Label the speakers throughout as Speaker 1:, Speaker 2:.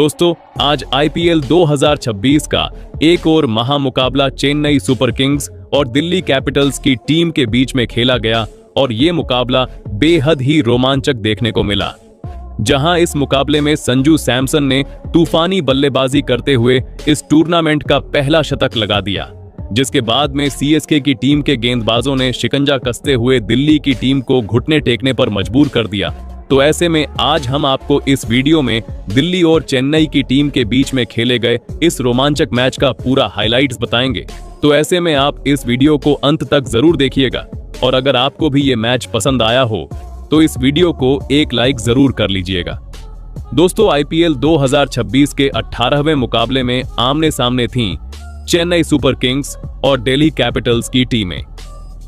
Speaker 1: दोस्तों, आज आईपीएल 2026 का एक और महामुकाबला चेन्नई सुपर किंग्स और दिल्ली कैपिटल्स की टीम के बीच में खेला गया और ये मुकाबला बेहद ही रोमांचक देखने को मिला। जहां इस मुकाबले में संजू सैमसन ने तूफानी बल्लेबाजी करते हुए इस टूर्नामेंट का पहला शतक लगा दिया, जिसके बाद में सीएसके की टीम के गेंदबाजों ने शिकंजा कसते हुए दिल्ली की टीम को घुटने टेकने पर मजबूर कर दिया। तो ऐसे में आज हम आपको इस वीडियो में दिल्ली और चेन्नई की टीम के बीच में खेले गए इस रोमांचक मैच का पूरा हाइलाइट्स बताएंगे। तो ऐसे में आप इस वीडियो को अंत तक जरूर देखिएगा और अगर आपको भी ये मैच पसंद आया हो तो इस वीडियो को एक लाइक जरूर कर लीजिएगा। दोस्तों, आईपीएल 2026 के 18वें मुकाबले में आमने सामने थीं चेन्नई सुपर किंग्स और दिल्ली कैपिटल्स की टीमें।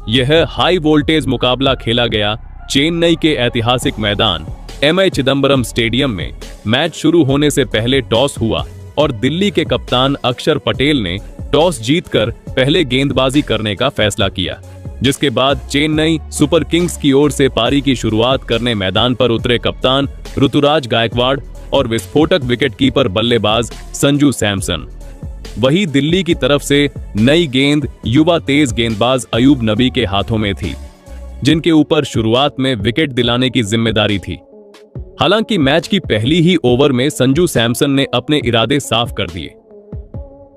Speaker 1: यह हाई वोल्टेज मुकाबला खेला गया चेन्नई के ऐतिहासिक मैदान एमए चिदंबरम स्टेडियम में। मैच शुरू होने से पहले टॉस हुआ और दिल्ली के कप्तान अक्षर पटेल ने टॉस जीतकर पहले गेंदबाजी करने का फैसला किया, जिसके बाद चेन्नई सुपर किंग्स की ओर से पारी की शुरुआत करने मैदान पर उतरे कप्तान ऋतुराज गायकवाड़ और विस्फोटक विकेटकीपर बल्लेबाज संजू सैमसन। वही दिल्ली की तरफ से नई गेंद युवा तेज गेंदबाज अयूब नबी के हाथों में थी, जिनके ऊपर शुरुआत में विकेट दिलाने की जिम्मेदारी थी। हालांकि मैच की पहली ही ओवर में संजू सैमसन ने अपने इरादे साफ कर दिए।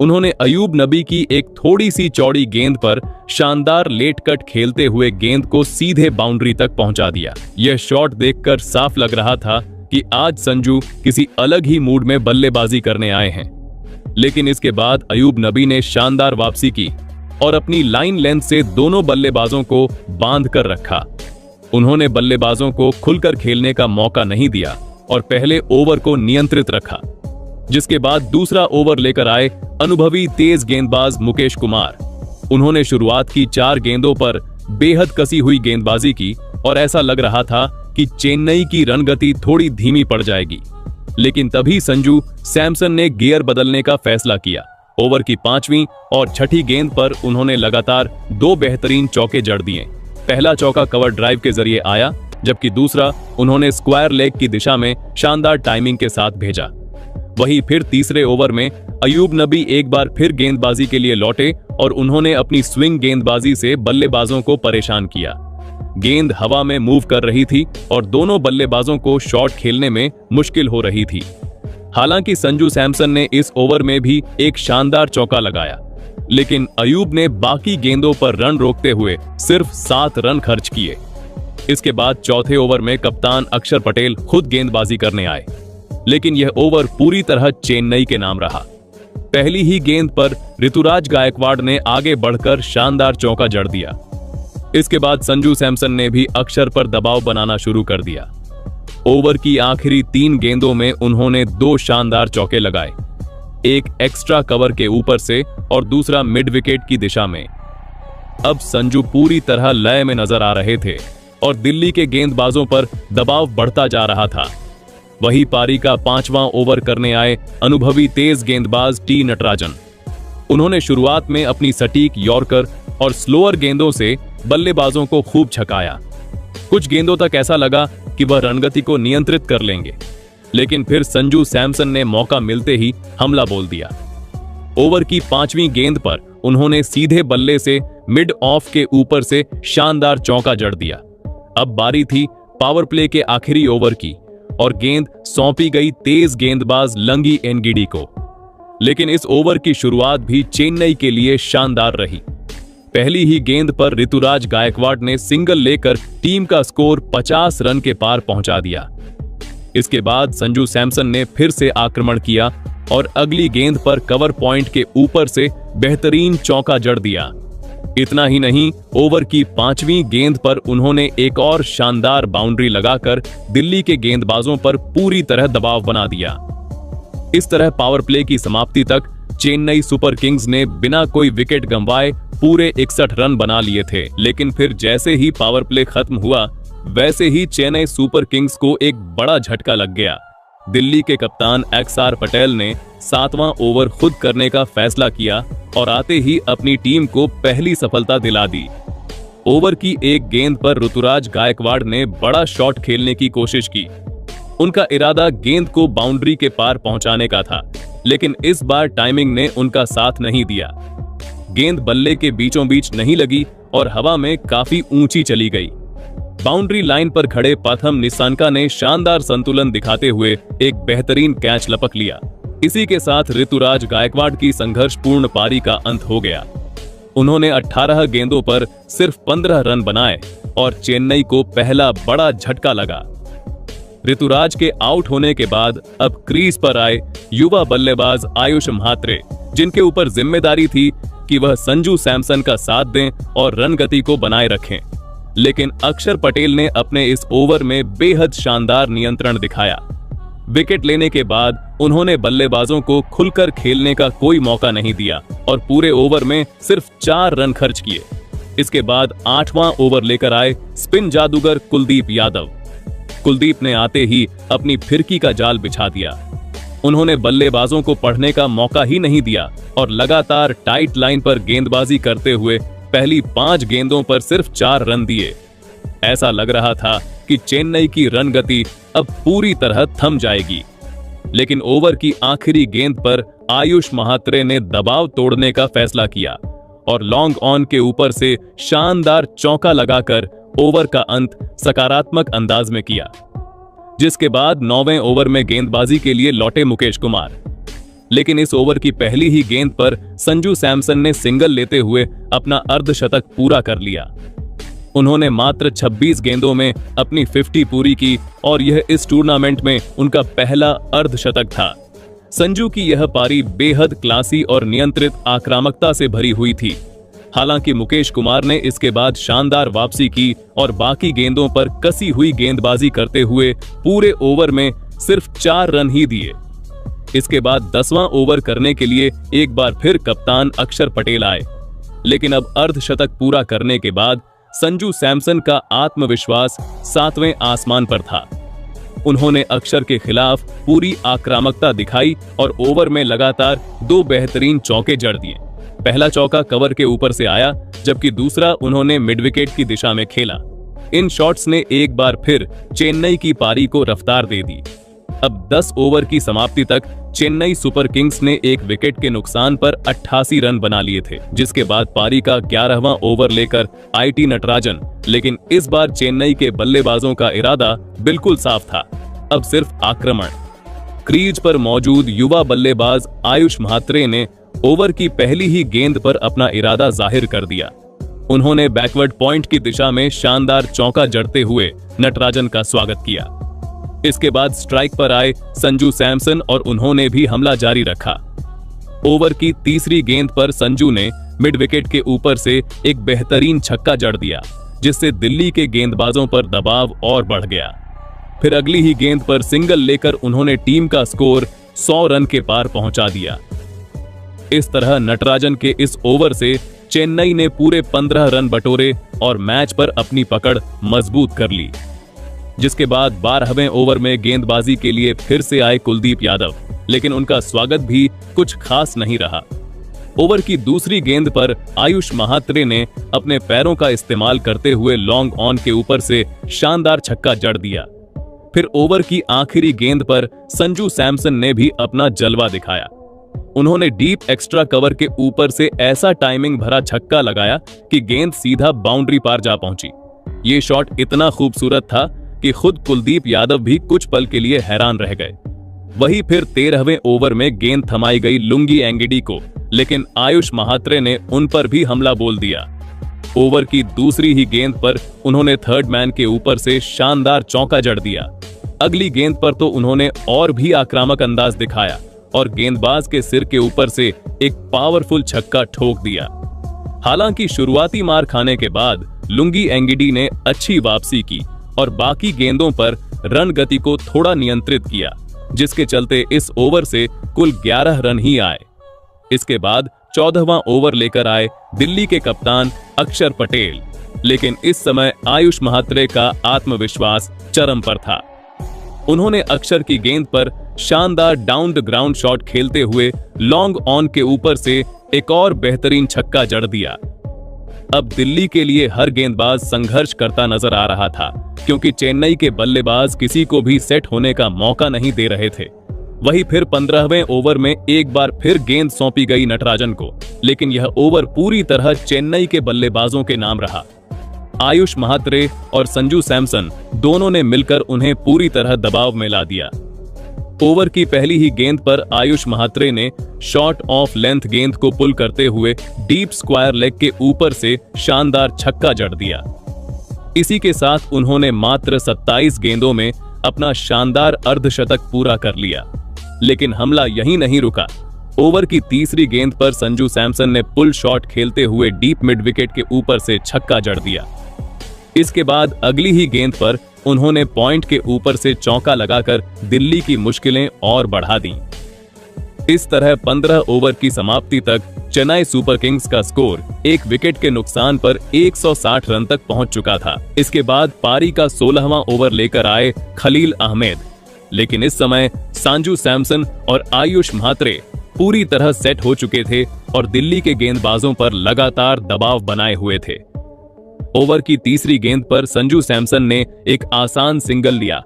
Speaker 1: उन्होंने अयूब नबी की एक थोड़ी सी चौड़ी गेंद पर शानदार लेट कट खेलते हुए गेंद को सीधे बाउंड्री तक पहुंचा दिया। यह शॉट देखकर साफ लग रहा था कि आज संजू किसी अलग ही मूड में बल्लेबाजी करने आए हैं। लेकिन इसके बाद अयूब नबी ने शानदार वापसी की और अपनी लाइन लेंथ से दोनों बल्लेबाजों को बांध कर रखा। उन्होंने बल्लेबाजों को खुलकर खेलने का मौका नहीं दिया और पहले ओवर को नियंत्रित रखा, जिसके बाद दूसरा ओवर लेकर आए अनुभवी तेज गेंदबाज मुकेश कुमार। उन्होंने शुरुआत की 4 गेंदों पर बेहद कसी हुई गेंदबाजी की और ऐसा लग रहा था कि चेन्नई की रनगति थोड़ी धीमी पड़ जाएगी। लेकिन तभी संजू सैमसन ने गियर बदलने का फैसला किया। ओवर की 5वीं और 6ठी गेंद पर उन्होंने लगातार 2 बेहतरीन चौके जड़ दिए। पहला चौका कवर ड्राइव के जरिए आया, जबकि दूसरा उन्होंने स्क्वायर लेग की दिशा में शानदार टाइमिंग के साथ भेजा। वहीं फिर तीसरे ओवर में अयूब नबी एक बार फिर गेंदबाजी के लिए लौटे और उन्होंने अपनी स्विंग गेंदबाजी से बल्लेबाजों को परेशान किया। गेंद हवा में मूव कर रही थी और दोनों बल्लेबाजों को शॉट खेलने में मुश्किल हो रही थी। हालांकि संजू सैमसन ने इस ओवर में भी एक शानदार चौका लगाया, लेकिन अयूब ने बाकी गेंदों पर रन रोकते हुए सिर्फ 7 रन खर्च किए। इसके बाद चौथे ओवर में कप्तान अक्षर पटेल खुद गेंदबाजी करने आए, लेकिन यह ओवर पूरी तरह चेन्नई के नाम रहा। पहली ही गेंद पर ऋतुराज गायकवाड़ ने आगे बढ़कर शानदार चौका जड़ दिया। इसके बाद संजू सैमसन ने भी अक्षर पर दबाव बनाना शुरू कर दिया। ओवर की आखिरी 3 गेंदों में उन्होंने 2 शानदार चौके लगाए, एक एक्स्ट्रा कवर के ऊपर से और दूसरा मिड विकेट की दिशा में। अब संजू पूरी तरह लय में नजर आ रहे थे और दिल्ली के गेंदबाजों पर दबाव बढ़ता जा रहा था। वही पारी का 5वां ओवर करने आए अनुभवी तेज गेंदबाज टी नटराजन। उन्होंने शुरुआत में अपनी सटीक यॉर्कर और स्लोअर गेंदों से बल्लेबाजों को खूब छकाया। कुछ गेंदों तक ऐसा लगा कि वह रनगति को नियंत्रित कर लेंगे, लेकिन फिर संजू सैमसन ने मौका मिलते ही हमला बोल दिया। ओवर की 5वीं गेंद पर उन्होंने सीधे बल्ले से मिड ऑफ के ऊपर से शानदार चौका जड़ दिया। अब बारी थी पावर प्ले के आखिरी ओवर की और गेंद सौंपी गई तेज गेंदबाज लंगी एनगिडी को। लेकिन इस ओवर की शुरुआत भी चेन्नई के लिए शानदार रही। पहली ही गेंद पर ऋतुराज गायकवाड़ ने सिंगल लेकर टीम का स्कोर 50 रन के पार पहुंचा दिया। इसके बाद संजू सैमसन ने फिर से आक्रमण किया और अगली गेंद पर कवर पॉइंट के ऊपर से बेहतरीन चौका जड़ दिया। इतना ही नहीं, ओवर की 5वीं गेंद पर उन्होंने एक और शानदार बाउंड्री लगाकर दिल्ली के गेंदबाजों पर पूरी तरह दबाव बना दिया। इस तरह पावर प्ले की समाप्ति तक चेन्नई सुपर किंग्स ने बिना कोई विकेट गंवाए पूरे 61 रन बना लिए थे। लेकिन फिर जैसे ही पावर प्ले खत्म हुआ, वैसे ही चेन्नई सुपर किंग्स को एक बड़ा झटका लग गया। दिल्ली के कप्तान अक्षर पटेल ने 7वां ओवर खुद करने का फैसला किया और आते ही अपनी टीम को पहली सफलता दिला दी। ओवर की एक गेंद पर ऋतुराज गायकवाड़ ने बड़ा शॉट खेलने की कोशिश की, उनका इरादा गेंद को बाउंड्री के पार पहुंचाने का था, लेकिन इस बार टाइमिंग ने उनका साथ नहीं दिया। गेंद बल्ले के बीचों बीच नहीं लगी और हवा में काफी ऊंची चली गई। बाउंड्री लाइन पर खड़े प्रथम निस्सानका ने शानदार संतुलन दिखाते हुए एक बेहतरीन कैच लपक लिया। इसी के साथ ऋतुराज गायकवाड़ की संघर्षपूर्ण पारी का अंत हो गया। उन्होंने 18 गेंदों पर सिर्फ 15 रन बनाए और चेन्नई को पहला बड़ा झटका लगा। ऋतुराज के आउट होने के बाद अब क्रीज पर आए युवा बल्लेबाज आयुष म्हात्रे, जिनके ऊपर जिम्मेदारी थी कि वह संजू सैमसन का साथ दें और रन गति को बनाए रखें। लेकिन अक्षर पटेल ने अपने इस ओवर में बेहद शानदार नियंत्रण दिखाया। विकेट लेने के बाद उन्होंने बल्लेबाजों को खुलकर खेलने का कोई मौका नहीं दिया और पूरे ओवर में सिर्फ 4 रन खर्च किए। इसके बाद 8वां ओवर लेकर आए स्पिन जादूगर कुलदीप यादव। कुलदीप ने आते ही अपनी फिरकी का जाल बिछा दिया। उन्होंने बल्लेबाजों को पढ़ने का मौका ही नहीं दिया और लगातार टाइट लाइन पर गेंदबाजी करते हुए पहली 5 गेंदों पर सिर्फ 4 रन दिए। ऐसा लग रहा था कि चेन्नई की रन गति अब पूरी तरह थम जाएगी, लेकिन ओवर की आखिरी गेंद पर आयुष म्हात्रे ने दबाव तोड़ने का फैसला किया और लॉन्ग ऑन के ऊपर से शानदार चौका लगाकर ओवर का अंत सकारात्मक अंदाज में किया। जिसके बाद 9वें ओवर में गेंदबाजी के लिए लौटे मुकेश कुमार, लेकिन इस ओवर की पहली ही गेंद पर संजू सैमसन ने सिंगल लेते हुए अपना अर्धशतक पूरा कर लिया। उन्होंने मात्र 26 गेंदों में अपनी 50 पूरी की और यह इस टूर्नामेंट में उनका पहला अर्धशतक था। संजू की यह पारी बेहद क्लासी और नियंत्रित आक्रामकता से भरी हुई थी। हालांकि मुकेश कुमार ने इसके बाद शानदार वापसी की और बाकी गेंदों पर कसी हुई गेंदबाजी करते हुए पूरे ओवर में सिर्फ 4 रन ही दिए। इसके बाद 10वां ओवर करने के लिए एक बार फिर कप्तान अक्षर पटेल आए, लेकिन अब अर्धशतक पूरा करने के बाद संजू सैमसन का आत्मविश्वास 7वें आसमान पर था। उन्होंने अक्षर के खिलाफ पूरी आक्रामकता दिखाई और ओवर में लगातार 2 बेहतरीन चौके जड़ दिए। पहला चौका कवर के ऊपर से आया, जबकि दूसरा उन्होंने मिड विकेट की दिशा में खेला। इन शॉट्स ने एक बार फिर चेन्नई की पारी को रफ्तार दे दी। अब 10 ओवर की समाप्ति तक चेन्नई सुपर किंग्स ने एक विकेट के नुकसान पर 88 रन बना लिए थे, जिसके बाद पारी का 11वां ओवर लेकर आईटी नटराजन। लेकिन इस बार चेन्नई के बल्लेबाजों का इरादा बिल्कुल साफ था, अब सिर्फ आक्रमण। क्रीज पर मौजूद युवा बल्लेबाज आयुष म्हात्रे ने ओवर की पहली ही गेंद पर अपना इरादा जाहिर कर दिया। उन्होंने बैकवर्ड पॉइंट की दिशा में शानदार चौका जड़ते हुए नटराजन का स्वागत किया। इसके बाद स्ट्राइक पर आए संजू सैमसन और उन्होंने भी हमला जारी रखा। ओवर की तीसरी गेंद पर संजू ने मिड विकेट के ऊपर से एक बेहतरीन छक्का जड़ दिया, जिससे दिल्ली के गेंदबाजों पर दबाव और बढ़ गया। फिर अगली ही गेंद पर सिंगल लेकर उन्होंने टीम का स्कोर 100 रन के पार पहुंचा दिया। इस तरह नटराजन के इस ओवर से चेन्नई ने पूरे 15 रन बटोरे और मैच पर अपनी पकड़ मजबूत कर ली। जिसके बाद 12वें ओवर में गेंदबाजी के लिए फिर से आए कुलदीप यादव, लेकिन उनका स्वागत भी कुछ खास नहीं रहा। ओवर की दूसरी गेंद पर आयुष म्हात्रे ने अपने पैरों का इस्तेमाल करते हुए लॉन्ग ऑन के ऊपर से शानदार छक्का जड़ दिया। फिर ओवर की आखिरी गेंद पर संजू सैमसन ने भी अपना जलवा दिखाया। उन्होंने डीप एक्स्ट्रा कवर के ऊपर से ऐसा टाइमिंग भरा छक्का लगाया कि गेंद सीधा बाउंड्री पार जा पहुंची। ये शॉट इतना खूबसूरत था कि खुद कुलदीप यादव भी कुछ पल के लिए हैरान रह गए। वही फिर 13वें ओवर में गेंद थमाई गई लुंगी एंगिडी को, लेकिन आयुष म्हात्रे ने उन पर भी हमला बोल दिया। ओवर की दूसरी ही गेंद पर उन्होंने थर्ड मैन के ऊपर से शानदार चौका जड़ दिया। अगली गेंद पर तो उन्होंने और भी आक्रामक अंदाज दिखाया और गेंदबाज के सिर के ऊपर से एक पावरफुल छक्का ठोक दिया। हालांकि शुरुआती मार खाने के बाद लुंगी एंगिडी ने अच्छी वापसी की और बाकी गेंदों पर रन गति को थोड़ा नियंत्रित किया, जिसके चलते इस ओवर से कुल 11 रन ही आए। इसके बाद 14वां ओवर लेकर आए दिल्ली के कप्तान अक्षर पटेल, लेकिन इस समय आयुष म्हात्रे का आत्मविश्वास चरम पर था। उन्होंने अक्षर की गेंद पर शानदार डाउन द ग्राउंड शॉट खेलते हुए लॉन्ग ऑन के ऊपर से एक और बेहतरीन छक्का जड़ दिया। अब दिल्ली के लिए हर गेंदबाज संघर्ष करता नजर आ रहा था, क्योंकि चेन्नई के बल्लेबाज किसी को भी सेट होने का मौका नहीं दे रहे थे। वही फिर 15वें ओवर में एक बार फिर गेंद सौंपी गई नटराजन को, लेकिन यह ओवर पूरी तरह चेन्नई के बल्लेबाजों के नाम रहा। आयुष महात्रे और संजू सैमसन दोनों ने मिलकर उन्हें पूरी तरह दबाव में ला दिया। ओवर की पहली ही गेंद पर आयुष महात्रे ने शॉर्ट ऑफ लेंथ गेंद को पुल करते हुए डीप स्क्वायर लेग के ऊपर से शानदार छक्का जड़ दिया। इसी के साथ उन्होंने मात्र 27 गेंदों में अपना शानदार अर्धशतक पूरा कर लिया। लेकिन हमला यहीं नहीं रुका। ओवर की तीसरी गेंद पर संजू सैमसन ने पुल शॉट खेलते हुए डीप मिड विकेट के ऊपर से छक्का जड़ दिया। इसके बाद अगली ही गेंद पर उन्होंने पॉइंट के ऊपर से चौका लगाकर दिल्ली की मुश्किलें और बढ़ा दी। इस तरह 15 ओवर की समाप्ति तक चेन्नई सुपर किंग्स का स्कोर एक विकेट के नुकसान पर 160 रन तक पहुंच चुका था। इसके बाद पारी का 16वां ओवर लेकर आए खलील अहमद, लेकिन इस समय संजू सैमसन और आयुष महात्रे पूरी तरह सेट हो चुके थे और दिल्ली के गेंदबाजों पर लगातार दबाव बनाए हुए थे। ओवर की तीसरी गेंद पर संजू सैमसन ने एक आसान सिंगल लिया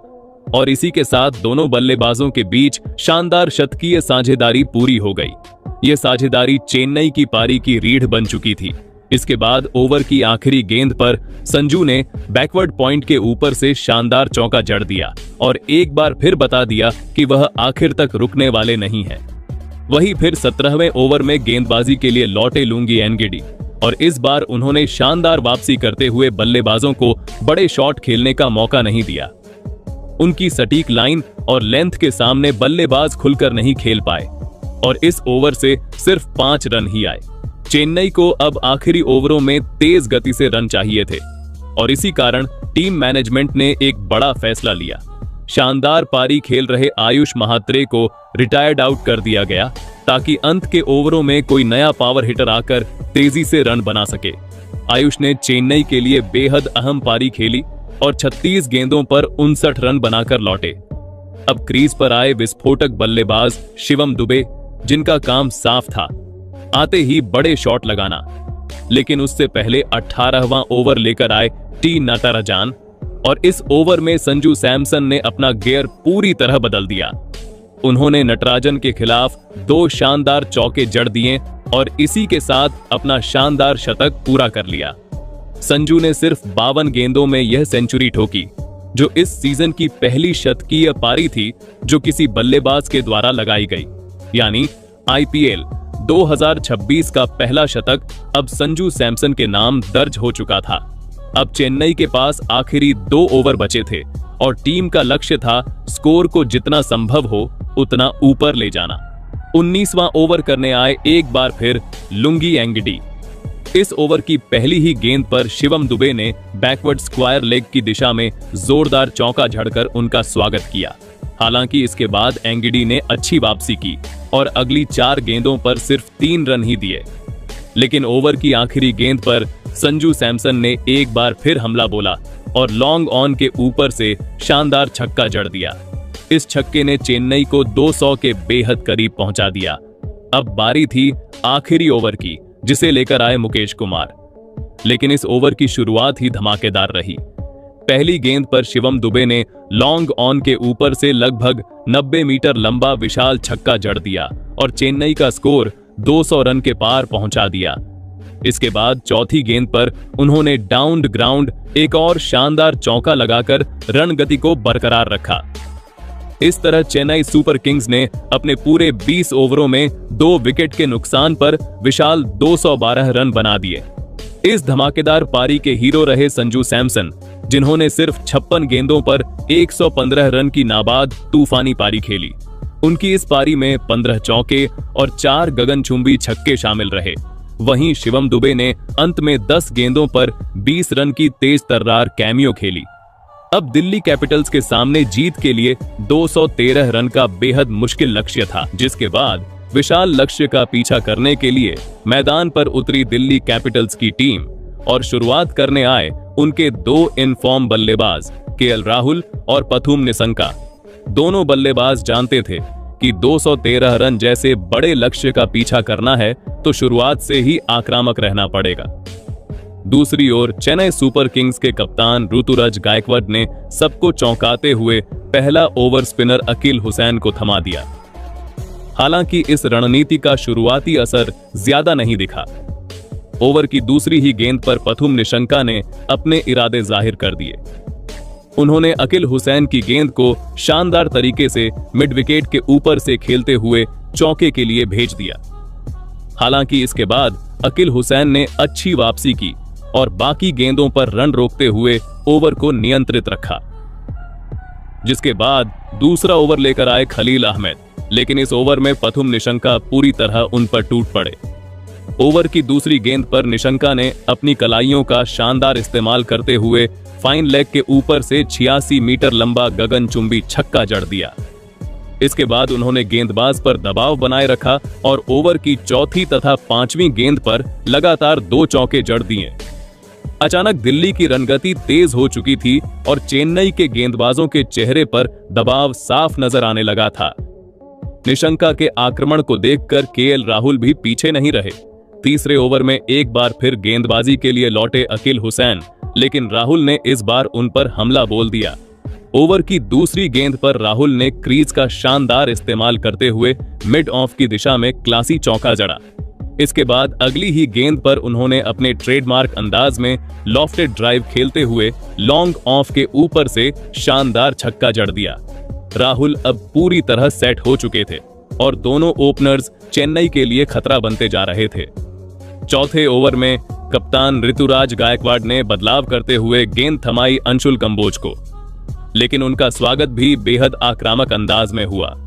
Speaker 1: और इसी के साथ दोनों बल्लेबाजों के बीच शानदार शतकीय साझेदारी पूरी हो गई। यह साझेदारी चेन्नई की पारी की रीढ़ बन चुकी थी। इसके बाद ओवर की आखिरी गेंद पर संजू ने बैकवर्ड पॉइंट के ऊपर से शानदार चौका जड़ दिया और एक बार फिर बता दिया कि वह आखिर तक रुकने वाले नहीं हैं। वही फिर 17वें ओवर में गेंदबाजी के लिए लौटे लुंगी एनगिडी और इस बार उन्होंने शानदार वापसी करते हुए बल्लेबाजों को बड़े शॉट खेलने का मौका नहीं दिया। उनकी सटीक लाइन और लेंथ के सामने बल्लेबाज खुलकर नहीं खेल पाए और इस ओवर से सिर्फ 5 रन ही आए। चेन्नई को अब आखिरी ओवरों में तेज गति से रन चाहिए थे और इसी कारण टीम मैनेजमेंट ने एक बड़ा फैसला लिया। शानदार पारी खेल रहे आयुष महात्रे को रिटायर्ड आउट कर दिया गया ताकि अंत के ओवरों में कोई नया पावर हिटर आकर तेजी से रन बना सके। आयुष ने चेन्नई के लिए बेहद अहम पारी खेली और 36 गेंदों पर 59 रन बनाकर लौटे। अब क्रीज पर आए विस्फोटक बल्लेबाज शिवम दुबे, जिनका काम साफ था, आते ही बड़े शॉट लगाना। लेकिन उससे पहले 18वां ओवर लेकर आए टी नटराजन और इस ओवर में संजू सैमसन ने अपना गियर पूरी तरह बदल दिया। उन्होंने नटराजन के खिलाफ 2 शानदार चौके जड़ दिए और इसी के साथ अपना शानदार शतक पूरा कर लिया। संजू ने सिर्फ 52 गेंदों में यह सेंचुरी ठोकी, जो इस सीजन की पहली शतकीय पारी थी जो किसी बल्लेबाज के द्वारा लगाई गई। यानी आईपीएल 2026 का पहला शतक अब संजू सैमसन के नाम दर्ज हो चुका था। अब चेन्नई के पास आखिरी 2 ओवर बचे थे और टीम का लक्ष्य था स्कोर को जितना संभव हो उतना ऊपर ले जाना। 19वां ओवर करने आए एक बार फिर लुंगी एनगिडी। इस ओवर की पहली ही गेंद पर शिवम दुबे ने बैकवर्ड स्क्वायर लेग की दिशा में जोरदार चौका झड़कर उनका स्वागत किया। हालांकि इसके बाद एनगिडी ने अच्छी वापसी की और अगली 4 गेंदों पर सिर्फ 3 रन ही दिए। लेकिन ओवर की आखिरी गेंद पर संजू सैमसन ने एक बार फिर हमला बोला और लॉन्ग ऑन के ऊपर से शानदार छक्का जड़ दिया। इस छक्के ने चेन्नई को 200 के बेहद करीब पहुंचा दिया। अब बारी थी आखिरी ओवर की, जिसे लेकर आए मुकेश कुमार। लेकिन इस ओवर की शुरुआत ही धमाकेदार रही। पहली गेंद पर शिवम दुबे ने लॉन्ग ऑन के ऊपर से लगभग 90 मीटर लंबा विशाल छक्का जड़ दिया और चेन्नई का स्कोर 200 रन के पार पहुंचा दिया। इसके बाद चौथी गेंद पर उन्होंने डाउन ग्राउंड एक और शानदार चौका लगाकर रन गति को बरकरार रखा। इस तरह चेन्नई सुपर किंग्स ने अपने पूरे 20 ओवरों में 2 विकेट के नुकसान पर विशाल 212 रन बना दिए। इस धमाकेदार पारी के हीरो रहे संजू सैमसन, जिन्होंने सिर्फ 56 गेंदों पर 115 रन की नाबाद तूफानी पारी खेली। उनकी इस पारी में 15 चौके और 4 गगनचुंबी छक्के शामिल रहे। वहीं शिवम दुबे ने अंत में 10 गेंदों पर 20 रन की तेज तर्रार कैमियो खेली। अब दिल्ली कैपिटल्स के सामने जीत के लिए 213 रन का बेहद मुश्किल लक्ष्य था, जिसके बाद विशाल लक्ष्य का पीछा करने के लिए मैदान पर उतरी दिल्ली कैपिटल्स की टीम और शुरुआत करने आए उनके 2 इनफॉर्म बल्लेबाज केएल राहुल और पथुम निसंका। दोनों बल्लेबाज जानते थे कि 213 रन जैसे बड़े लक्ष्य का पीछा करना है तो शुरुआत से ही आक्रामक रहना पड़ेगा। दूसरी ओर चेन्नई सुपर किंग्स के कप्तान ऋतुराज गायकवाड़ ने सबको चौंकाते हुए पहला ओवर स्पिनर अकील हुसैन को थमा दिया। हालांकि इस रणनीति का शुरुआती असर ज्यादा नहीं दिखा। ओवर की दूसरी ही गेंद पर पथुम निशंका ने अपने इरादे जाहिर कर दिए। उन्होंने अकील हुसैन की गेंद को शानदार तरीके से मिड विकेट के ऊपर से खेलते हुए चौके के लिए भेज दिया। हालांकि इसके बाद अकील हुसैन ने अच्छी वापसी की और बाकी गेंदों पर रन रोकते हुए ओवर को नियंत्रित रखा। जिसके बाद दूसरा ओवर लेकर आए खलील अहमद, लेकिन इस ओवर में पथुम निशंका पूरी तरह उन पर टूट पड़े। ओवर की दूसरी गेंद पर निशंका ने अपनी कलाइयों का शानदार इस्तेमाल करते हुए फाइन लेग के ऊपर से 86 मीटर लंबा गगनचुंबी छक्का जड़ दिया। इसके बाद उन्होंने गेंदबाज पर दबाव बनाए रखा और ओवर की चौथी तथा पांचवीं गेंद पर लगातार 2 चौके जड़ दिए। अचानक दिल्ली की रनगति तेज हो चुकी थी और चेन्नई के गेंदबाजों के चेहरे पर दबाव साफ नजर आने लगा था। निशंका के आक्रमण को देखकर केएल राहुल भी पीछे नहीं रहे। तीसरे ओवर में एक बार फिर गेंदबाजी के लिए लौटे अकील हुसैन, लेकिन राहुल ने इस बार उन पर हमला बोल दिया। ओवर की दूसरी गेंद पर राहुल ने क्रीज का शानदार इस्तेमाल करते हुए मिड ऑफ की दिशा में क्लासी चौका जड़ा। इसके बाद अगली ही गेंद पर उन्होंने अपने ट्रेडमार्क अंदाज में लॉफ्टेड ड्राइव खेलते हुए लॉन्ग ऑफ के ऊपर से शानदार छक्का जड़ दिया। राहुल अब पूरी तरह सेट हो चुके थे और दोनों ओपनर्स चेन्नई के लिए खतरा बनते जा रहे थे। चौथे ओवर में कप्तान ऋतुराज गायकवाड़ ने बदलाव करते हुए गेंद थमाई अंशुल कंबोज को, लेकिन उनका स्वागत भी बेहद आक्रामक अंदाज में हुआ।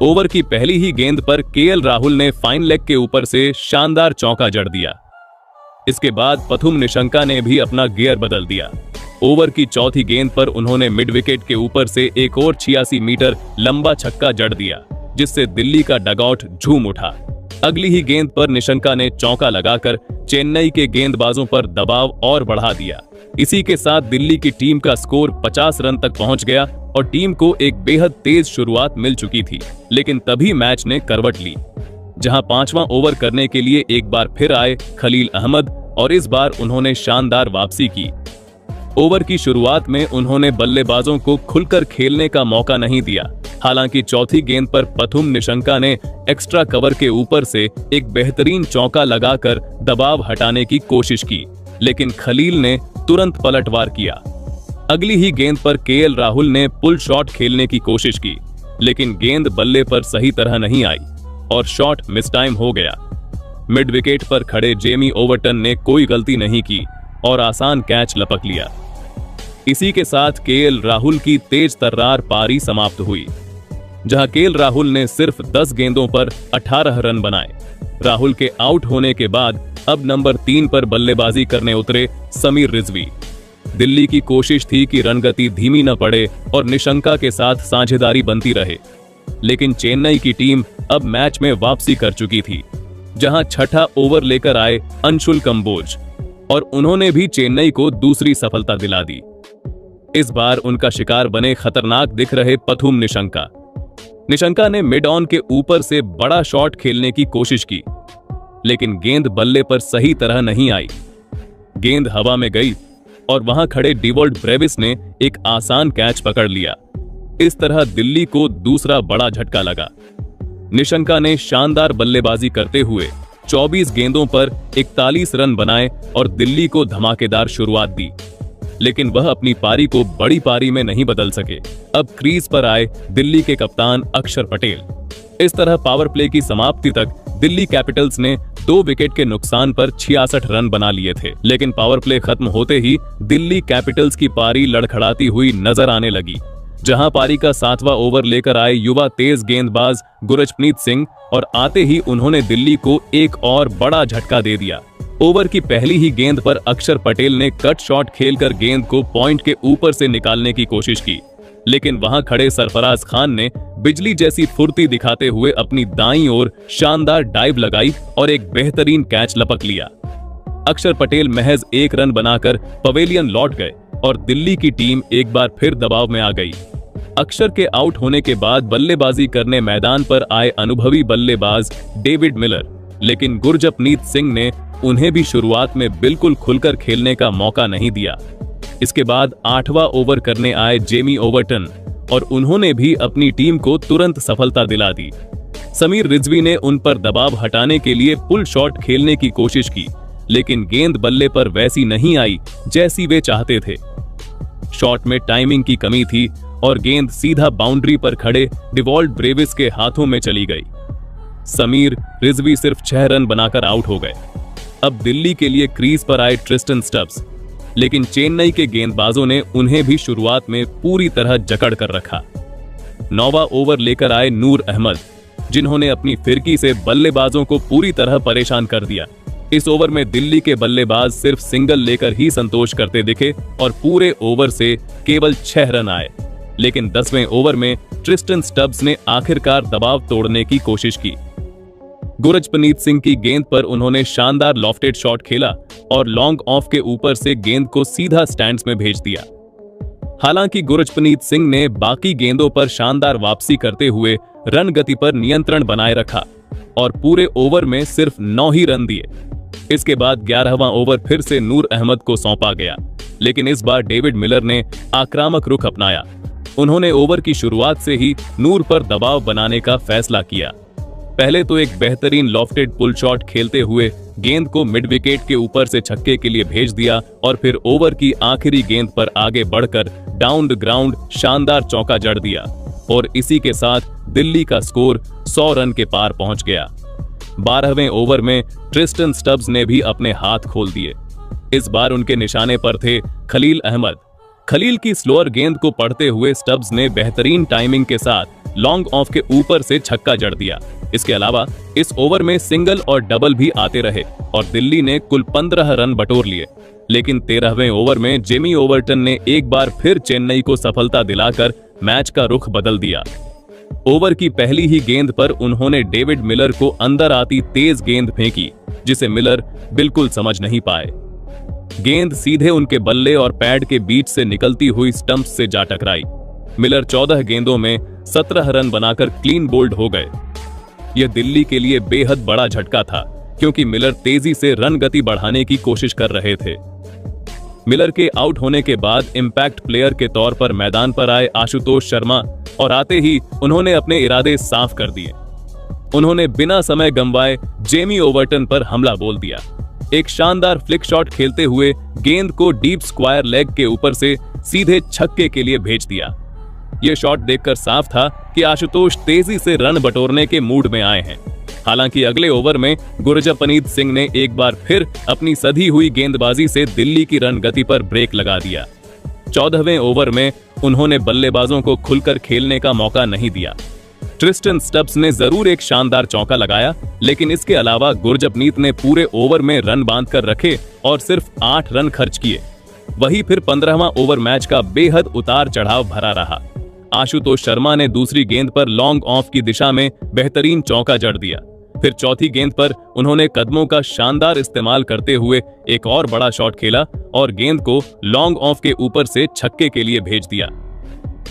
Speaker 1: ओवर की पहली ही गेंद पर केएल राहुल ने फाइन लेग के ऊपर से शानदार चौका जड़ दिया। इसके बाद पथुम निशंका ने भी अपना गियर बदल दिया। ओवर की चौथी गेंद पर उन्होंने मिड विकेट के ऊपर से एक और 86 मीटर लंबा छक्का जड़ दिया, जिससे दिल्ली का डगआउट झूम उठा। अगली ही गेंद पर निशंका ने चौका लगाकर चेन्नई के गेंदबाजों पर दबाव और बढ़ा दिया। इसी के साथ दिल्ली की टीम का स्कोर 50 रन तक पहुंच गया और टीम को एक बेहद तेज शुरुआत मिल चुकी थी। लेकिन तभी मैच ने करवट ली, जहां 5वां ओवर करने के लिए एक बार फिर आए खलील अहमद और इस बार उन्होंने शानदार वापसी की। ओवर की शुरुआत में उन्होंने बल्लेबाजों को खुलकर खेलने का मौका नहीं दिया। हालांकि चौथी गेंद पर पथुम निशंका ने एक्स्ट्रा कवर के ऊपर से एक बेहतरीन चौका लगाकर दबाव हटाने की कोशिश की, लेकिन खलील ने तुरंत पलटवार किया। अगली ही गेंद पर केएल राहुल ने पुल शॉट खेलने की कोशिश की, लेकिन गेंद बल्ले पर सही तरह नहीं आई और शॉट मिस टाइम हो गया। मिड विकेट पर खड़े जेमी ओवरटन ने कोई गलती नहीं की और आसान कैच लपक लिया। इसी के साथ केएल राहुल की तेज तर्रार पारी समाप्त हुई, जहां केएल राहुल ने सिर्फ 10 गेंदों पर 18 रन बनाए। राहुल के आउट होने के बाद अब नंबर 3 पर बल्लेबाजी करने उतरे समीर रिजवी। दिल्ली की कोशिश थी कि रनगति धीमी न पड़े और निशंका के साथ साझेदारी बनती रहे, लेकिन चेन्नई की टीम अब मैच में वापसी कर चुकी थी, जहां छठा ओवर लेकर आए अंशुल कंबोज और उन्होंने भी चेन्नई को दूसरी सफलता दिला दी। इस बार उनका शिकार बने खतरनाक दिख रहे पथुम निशंका। निशंका ने मिड ऑन के ऊपर से बड़ा शॉट खेलने की कोशिश की, लेकिन गेंद बल्ले पर सही तरह नहीं आई। गेंद हवा में गई और वहां खड़े डिवॉल्ट ब्रेविस ने एक आसान कैच पकड़ लिया। इस तरह दिल्ली को दूसरा बड़ा झटका लगा। निशंका ने शानदार बल्लेबाजी करते हुए 24 गेंदों पर 41 रन बनाए और दिल्ली को धमाकेदार शुरुआत दी, लेकिन वह अपनी पारी को बड़ी पारी में नहीं बदल सके। अब क्रीज पर आए दिल्ली के कप्तान अक्षर पटेल। इस तरह पावर प्ले की समाप्ति तक दिल्ली कैपिटल्स ने 2 विकेट के नुकसान पर 66 रन बना लिए थे, लेकिन पावर प्ले खत्म होते ही दिल्ली कैपिटल्स की पारी लड़खड़ाती हुई नजर आने लगी, जहां पारी का 7वां ओवर लेकर आए युवा तेज गेंदबाज गुरजप्रीत सिंह और आते ही उन्होंने दिल्ली को एक और बड़ा झटका दे दिया। ओवर की पहली ही गेंद पर अक्षर पटेल ने कट शॉट खेलकर गेंद को पॉइंट के ऊपर से निकालने की कोशिश की, लेकिन वहां खड़े सरफराज खान ने बिजली जैसी फुर्ती दिखाते हुए अपनी दाईं ओर शानदार डाइव लगाई और एक बेहतरीन कैच लपक लिया। अक्षर पटेल महज 1 रन बनाकर पवेलियन लौट गए और दिल्ली की टीम एक बार फिर दबाव में आ गई। अक्षर के आउट होने के बाद बल्लेबाजी करने मैदान पर आए अनुभवी बल्लेबाज डेविड मिलर, लेकिन गुरजप्रीत सिंह ने उन्हें भी शुरुआत में बिल्कुल खुलकर खेलने का मौका नहीं दिया। इसके बाद 8वां ओवर करने आए जेमी ओवर्टन और उन्होंने भी अपनी टीम को तुरंत सफलता दिला दी। समीर रिजवी ने उन पर दबाव हटाने के लिए पुल शॉट खेलने की कोशिश की, लेकिन गेंद बल्ले पर वैसी नहीं आई जैसी वे चाहते थे। शॉट में टाइमिंग की कमी थी और गेंद सीधा बाउंड्री पर खड़े डिवॉल्ट ब्रेविस के हाथों में चली गई। समीर रिजवी सिर्फ 6 रन बनाकर आउट हो गए। अब दिल्ली के लिए क्रीज पर आए ट्रिस्टन स्टब्स, लेकिन चेन्नई के गेंदबाजों ने उन्हें भी शुरुआत में पूरी तरह जकड़ कर रखा। 9वां ओवर लेकर आए नूर अहमद, जिन्होंने अपनी फिरकी से बल्लेबाजों को पूरी तरह परेशान कर दिया। इस ओवर में दिल्ली के बल्लेबाज सिर्फ सिंगल लेकर ही संतोष करते दिखे और पूरे ओवर से केवल 6 रन आए। लेकिन 10वें ओवर में ट्रिस्टन स्टब्स ने आखिरकार दबाव तोड़ने की कोशिश की। गुरजपनीत सिंह की गेंद पर उन्होंने शानदार लॉफ्टेड शॉट खेला और लॉन्ग ऑफ के ऊपर से गेंद को सीधा स्टैंड्स में भेज दिया। हालांकि गुरजपनीत सिंह ने बाकी गेंदों पर शानदार वापसी करते हुए रन गति पर नियंत्रण बनाए रखा और पूरे ओवर में सिर्फ 9 ही रन दिए। इसके बाद 11वां ओवर फिर से नूर अहमद को सौंपा गया, लेकिन इस बार डेविड मिलर ने आक्रामक रुख अपनाया। उन्होंने ओवर की शुरुआत से ही नूर पर दबाव बनाने का फैसला किया। पहले तो एक बेहतरीन लॉफ्टेड पुल शॉट खेलते हुए गेंद को मिड विकेट के ऊपर से छक्के के लिए भेज दिया और फिर ओवर की आखिरी गेंद पर आगे बढ़कर डाउन द ग्राउंड शानदार चौका जड़ दिया और इसी के साथ दिल्ली का स्कोर 100 रन के पार पहुंच गया। 12वें ओवर में ट्रिस्टन स्टब्स ने भी अपने हाथ खोल दिए। इस बार उनके निशाने पर थे खलील अहमद। खलील की स्लोअर गेंद को पढ़ते हुए स्टब्स ने बेहतरीन टाइमिंग के साथ लॉन्ग ऑफ के ऊपर से छक्का जड़ दिया। इसके अलावा इस ओवर में सिंगल और डबल भी आते रहे और दिल्ली ने कुल 15 रन बटोर लिए। लेकिन 13वें ओवर में जेमी ओवर्टन ने एक बार फिर चेन्नई को सफलता दिलाकर मैच का रुख बदल दिया। ओवर की पहली ही गेंद पर उन्होंने डेविड मिलर को अंदर आती तेज गेंद फेंकी, जिसे मिलर बिल्कुल समझ नहीं पाए। गेंद सीधे उनके बल्ले और पैड के बीच से निकलती हुई स्टंप्स से जा टकराई। मिलर 14 गेंदों में 17 रन बनाकर क्लीन बोल्ड हो गए। यह दिल्ली के लिए बेहद बड़ा झटका था, क्योंकि मिलर तेजी से रन गति बढ़ाने की कोशिश कर रहे थे। मिलर के आउट होने के बाद इंपैक्ट प्लेयर के तौर पर मैदान पर आए आशुतोष शर्मा और आते ही उन्होंने अपने इरादे साफ कर दिए। उन्होंने बिना समय गंवाए जेमी ओवर्टन पर हमला बोल दिया। एक शानदार फ्लिक शॉट खेलते हुए गेंद को डीप स्क्वायर लेग के ऊपर से सीधे छक्के के लिए भेज दिया। यह शॉट देखकर साफ था कि आशुतोष तेजी से रन बटोरने के मूड में आए हैं। हालांकि अगले ओवर में गुरजपनीत सिंह ने एक बार फिर अपनी सधी हुई गेंदबाजी से दिल्ली की रन गति पर ब्रेक लगा दिया। 14वें ओवर में उन्होंने बल्लेबाजों को खुलकर खेलने का मौका नहीं दिया। ट्रिस्टन स्टब्स ने जरूर एक शानदार चौका लगाया, लेकिन इसके अलावा गुरजपनीत ने पूरे ओवर में रन बांध कर रखे और सिर्फ 8 रन खर्च किए। वही फिर 15वां ओवर मैच का बेहद उतार चढ़ाव भरा रहा। आशुतोष शर्मा ने दूसरी गेंद पर लॉन्ग ऑफ की दिशा में बेहतरीन चौका जड़ दिया। फिर चौथी गेंद पर उन्होंने कदमों का शानदार इस्तेमाल करते हुए एक और बड़ा शॉट खेला और गेंद को लॉन्ग ऑफ के ऊपर से छक्के के लिए भेज दिया।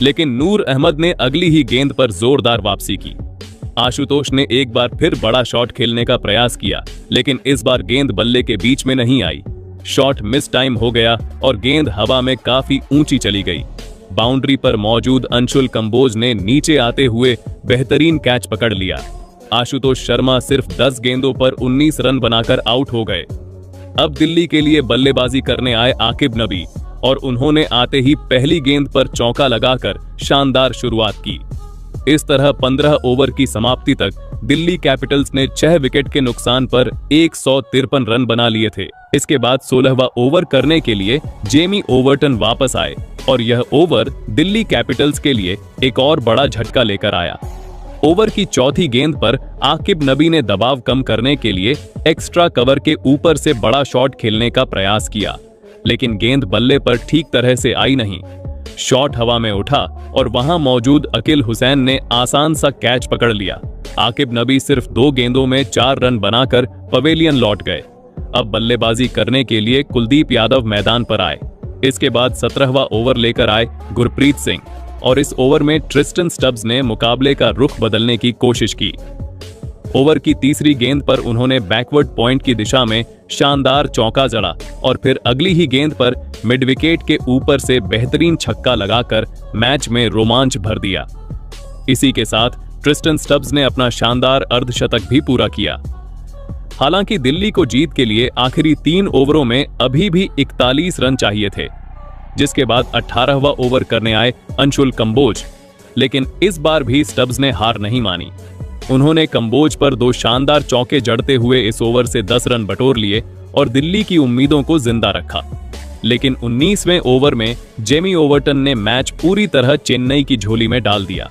Speaker 1: लेकिन नूर अहमद ने अगली ही गेंद पर जोरदार वापसी की। आशुतोष ने एक बार फिर बड़ा शॉट खेलने का प्रयास किया, लेकिन इस बार गेंद बल्ले के बीच में नहीं आई। शॉट मिस टाइम हो गया और गेंद हवा में काफी ऊंची चली गई। बाउंड्री पर मौजूद अंशुल कंबोज ने नीचे आते हुए बेहतरीन कैच पकड़ लिया। आशुतोष शर्मा सिर्फ 10 गेंदों पर 19 रन बनाकर आउट हो गए। अब दिल्ली के लिए बल्लेबाजी करने आए आकिब नबी और उन्होंने आते ही पहली गेंद पर चौका लगाकर शानदार शुरुआत की। इस तरह 15 ओवर की समाप्ति तक दिल्ली कैपिटल्स ने 6 विकेट के नुकसान पर 153 रन बना लिए थे। इसके बाद 16वां ओवर करने के लिए जेमी ओवर्टन वापस आए और यह ओवर दिल्ली कैपिटल्स के लिए एक और बड़ा झटका लेकर आया। ओवर की चौथी गेंद पर आकिब नबी ने दबाव कम करने के लिए एक्स्ट्रा कवर के ऊपर से बड़ा शॉट खेलने का प्रयास किया, लेकिन गेंद बल्ले पर ठीक तरह से आई नहीं। शॉट हवा में उठा और वहां मौजूद अकील हुसैन ने आसान सा कैच पकड़ लिया। आकिब नबी सिर्फ 2 गेंदों में 4 रन बनाकर पवेलियन लौट गए। अब बल्लेबाजी करने के लिए कुलदीप यादव मैदान पर आए। इसके बाद 17वां ओवर लेकर आए गुरप्रीत सिंह और इस ओवर में ट्रिस्टन स्टब्स ने मुकाबले का रुख बदलने की कोशिश की। ओवर की तीसरी गेंद पर उन्होंने बैकवर्ड पॉइंट की दिशा में शानदार चौका जड़ा और फिर अगली ही गेंद पर मिड विकेट के ऊपर से बेहतरीन छक्का लगाकर मैच में रोमांच भर दिया। इसी के साथ ट्रिस्टन स्टब्स ने अपना शानदार अर्धशतक भी पूरा किया। हालांकि दिल्ली को जीत के लिए आखिरी 3 ओवरों में अभी भी 41 रन चाहिए थे, जिसके बाद 18वां ओवर करने आए अंशुल कंबोज, लेकिन इस बार भी स्टब्स ने हार नहीं मानी। उन्होंने कंबोज पर 2 शानदार चौके जड़ते हुए इस ओवर से 10 रन बटोर लिए और दिल्ली की उम्मीदों को जिंदा रखा। लेकिन 19वें ओवर में जेमी ओवर्टन ने मैच पूरी तरह चेन्नई की झोली में डाल दिया।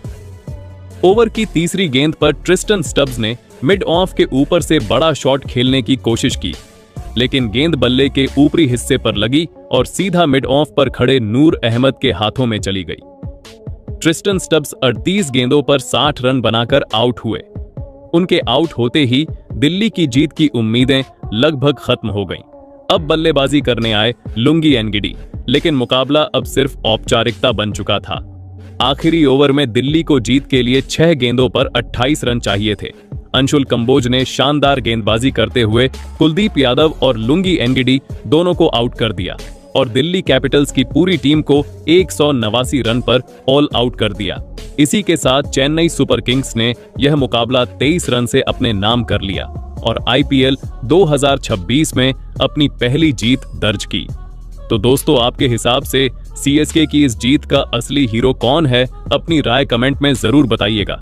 Speaker 1: ओवर की तीसरी गेंद पर ट्रिस्टन स्टब्स ने मिड ऑफ के ऊपर से बड़ा शॉट खेलने की कोशिश की, लेकिन गेंद बल्ले के ऊपरी हिस्से पर लगी और सीधा मिड ऑफ पर खड़े नूर अहमद के हाथों में चली गई। ट्रिस्टन स्टब्स 38 गेंदों पर 60 रन बनाकर आउट हुए। उनके आउट होते ही दिल्ली की जीत की उम्मीदें लगभग खत्म हो गईं। अब बल्लेबाजी करने आए लुंगी एनगिडी, लेकिन मुकाबला अब सिर्फ औपचारिकता बन चुका था। आखिरी ओवर में दिल्ली को जीत के लिए 6 गेंदों पर 28 रन चाहिए थे। अंशुल कंबोज ने शानदार गेंदबाजी करते हुए कुलदीप यादव और लुंगी एनगिडी दोनों को आउट कर दिया और दिल्ली कैपिटल्स की पूरी टीम को 189 रन पर ऑल आउट कर दिया। इसी के साथ चेन्नई सुपर किंग्स ने यह मुकाबला 23 रन से अपने नाम कर लिया और आईपीएल 2026 में अपनी पहली जीत दर्ज की। तो दोस्तों, आपके हिसाब से सीएसके की इस जीत का असली हीरो कौन है? अपनी राय कमेंट में जरूर बताइएगा।